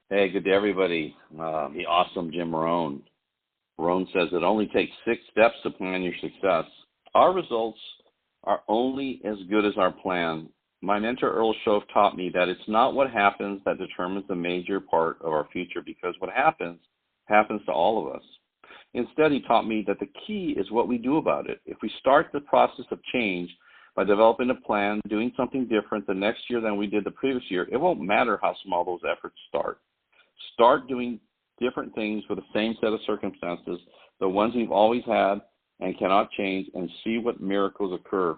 Hey, good day, everybody. The awesome Jim Rohn. Rohn says it only takes 6 steps to plan your success. Our results are only as good as our plan. My mentor Earl Shove taught me that it's not what happens that determines the major part of our future, because what happens to all of us. Instead, he taught me that the key is what we do about it. If we start the process of change by developing a plan, doing something different the next year than we did the previous year, it won't matter how small those efforts start. Start doing different things with the same set of circumstances, the ones we've always had and cannot change, and see what miracles occur.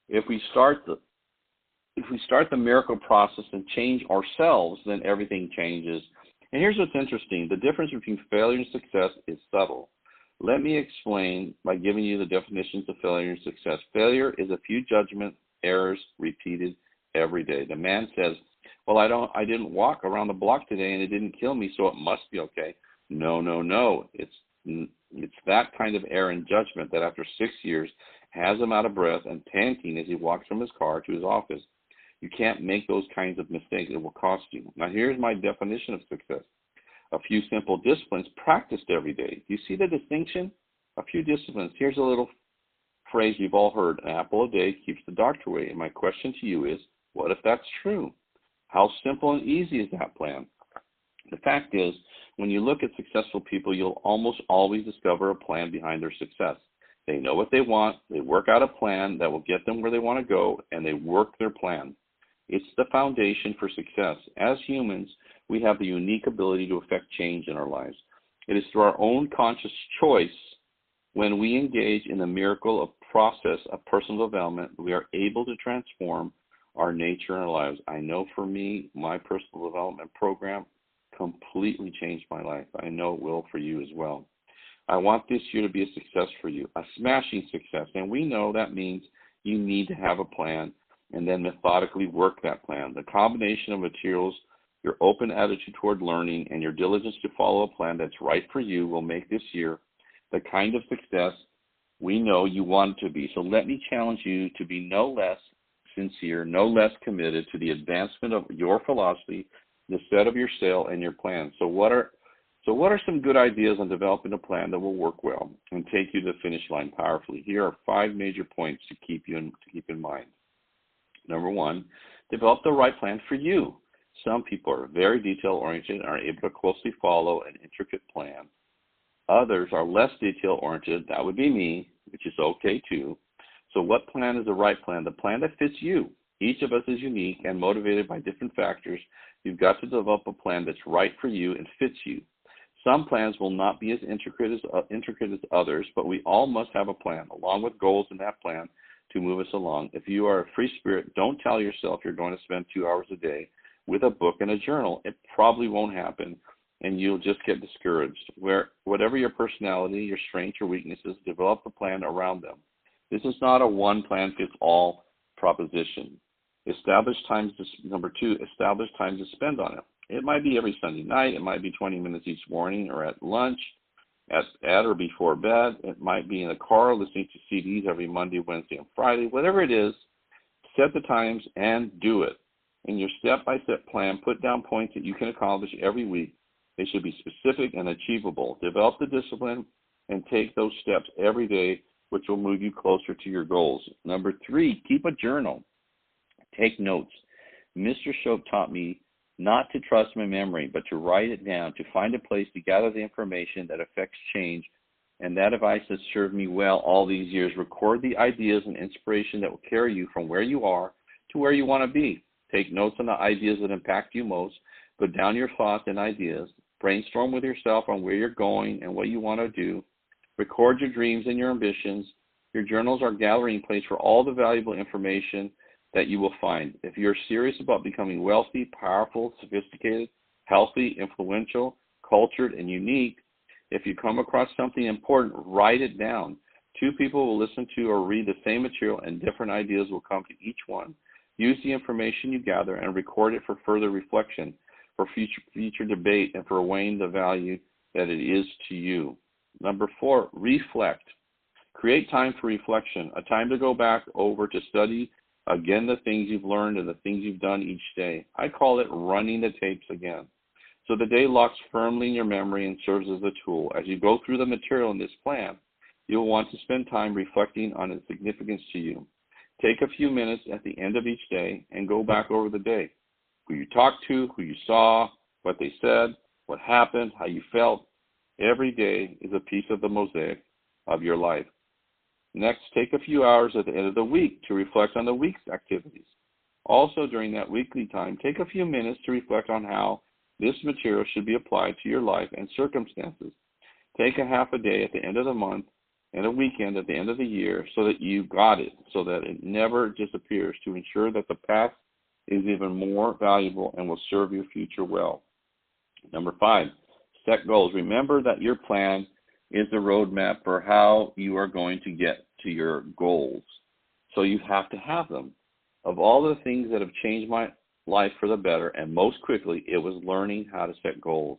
If we start the miracle process and change ourselves, then everything changes. And here's what's interesting. The difference between failure and success is subtle. Let me explain by giving you the definitions of failure and success. Failure is a few judgment errors repeated every day. The man says, well, I didn't walk around the block today and it didn't kill me, so it must be okay. No. It's that kind of error in judgment that after 6 years has him out of breath and panting as he walks from his car to his office. You can't make those kinds of mistakes. It will cost you. Now, here's my definition of success. A few simple disciplines practiced every day. Do you see the distinction? A few disciplines. Here's a little phrase you've all heard. An apple a day keeps the doctor away. And my question to you is, what if that's true? How simple and easy is that plan? The fact is, when you look at successful people, you'll almost always discover a plan behind their success. They know what they want. They work out a plan that will get them where they want to go, and they work their plan. It's the foundation for success. As humans, we have the unique ability to affect change in our lives. It is through our own conscious choice, when we engage in the miracle of process of personal development, we are able to transform our nature and our lives. I know for me, my personal development program completely changed my life. I know it will for you as well. I want this year to be a success for you, a smashing success. And we know that means you need to have a plan and then methodically work that plan. The combination of materials, your open attitude toward learning, and your diligence to follow a plan that's right for you will make this year the kind of success we know you want it to be. So let me challenge you to be no less sincere, no less committed to the advancement of your philosophy, the set of your sail, and your plan. So what are some good ideas on developing a plan that will work well and take you to the finish line powerfully? Here are 5 major points to keep in mind. Number 1, develop the right plan for you. Some people are very detail-oriented and are able to closely follow an intricate plan. Others are less detail-oriented. That would be me, which is okay too. So what plan is the right plan? The plan that fits you. Each of us is unique and motivated by different factors. You've got to develop a plan that's right for you and fits you. Some plans will not be as intricate as others, but we all must have a plan, along with goals in that plan to move us along. If you are a free spirit, don't tell yourself you're going to spend 2 hours a day with a book and a journal. It probably won't happen, and you'll just get discouraged. Whatever your personality, your strengths, your weaknesses, develop a plan around them. This is not a one-plan-fits-all proposition. Number 2, establish times to spend on it. It might be every Sunday night. It might be 20 minutes each morning or at lunch, at or before bed. It might be in the car listening to CDs every Monday, Wednesday, and Friday. Whatever it is, set the times and do it. In your step-by-step plan, put down points that you can accomplish every week. They should be specific and achievable. Develop the discipline and take those steps every day, which will move you closer to your goals. Number 3, keep a journal. Take notes. Mr. Shove taught me not to trust my memory, but to write it down, to find a place to gather the information that affects change. And that advice has served me well all these years. Record the ideas and inspiration that will carry you from where you are to where you want to be. Take notes on the ideas that impact you most. Put down your thoughts and ideas. Brainstorm with yourself on where you're going and what you want to do. Record your dreams and your ambitions. Your journals are a gathering place for all the valuable information that you will find. If you're serious about becoming wealthy, powerful, sophisticated, healthy, influential, cultured, and unique, if you come across something important, write it down. 2 people will listen to or read the same material, and different ideas will come to each one. Use the information you gather and record it for further reflection, for future debate, and for weighing the value that it is to you. Number 4, reflect. Create time for reflection, a time to go back over to study again the things you've learned and the things you've done each day. I call it running the tapes again. so the day locks firmly in your memory and serves as a tool. As you go through the material in this plan, you'll want to spend time reflecting on its significance to you. Take a few minutes at the end of each day and go back over the day. Who you talked to, who you saw, what they said, what happened, how you felt. Every day is a piece of the mosaic of your life. Next, take a few hours at the end of the week to reflect on the week's activities. Also, during that weekly time, take a few minutes to reflect on how this material should be applied to your life and circumstances. Take a half a day at the end of the month and a weekend at the end of the year so that you got it, so that it never disappears, to ensure that the past is even more valuable and will serve your future well. Number 5, set goals. Remember that your plan is the roadmap for how you are going to get to your goals. So you have to have them. Of all the things that have changed my life for the better, and most quickly, it was learning how to set goals.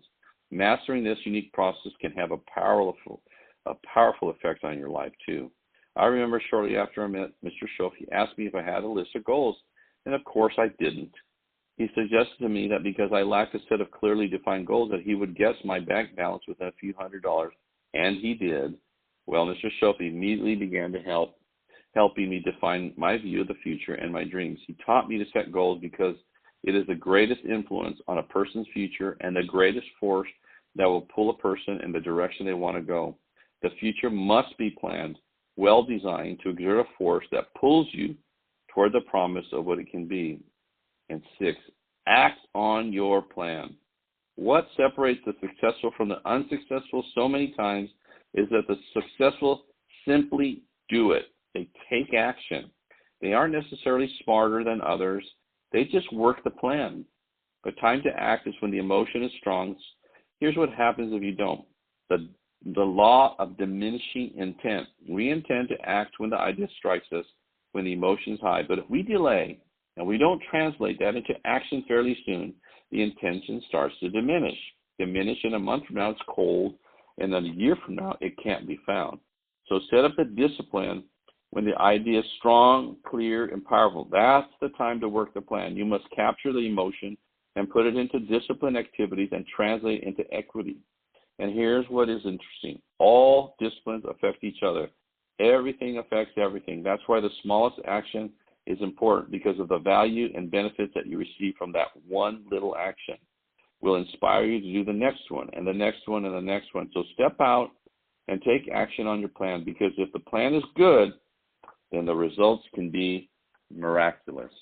Mastering this unique process can have a powerful effect on your life too. I remember shortly after I met Mr. Schoaf, he asked me if I had a list of goals, and of course I didn't. He suggested to me that because I lacked a set of clearly defined goals, that he would guess my bank balance within a few $100s, and he did. Well, Mr. Schoaf immediately began to helping me define my view of the future and my dreams. He taught me to set goals because it is the greatest influence on a person's future and the greatest force that will pull a person in the direction they want to go. The future must be planned, well designed, to exert a force that pulls you toward the promise of what it can be. And 6, act on your plan. What separates the successful from the unsuccessful so many times is that the successful simply do it. They take action. They aren't necessarily smarter than others. They just work the plan. The time to act is when the emotion is strong. Here's what happens if you don't. The law of diminishing intent. We intend to act when the idea strikes us, when the emotion is high. But if we delay and we don't translate that into action fairly soon, the intention starts to diminish. Diminish in a month from now, it's cold, and then a year from now, it can't be found. So set up the discipline when the idea is strong, clear, and powerful. That's the time to work the plan. You must capture the emotion and put it into discipline activities and translate it into equity. And here's what is interesting. All disciplines affect each other. Everything affects everything. That's why the smallest action is important, because of the value and benefits that you receive from that one little action will inspire you to do the next one and the next one and the next one. So step out and take action on your plan, because if the plan is good, then the results can be miraculous.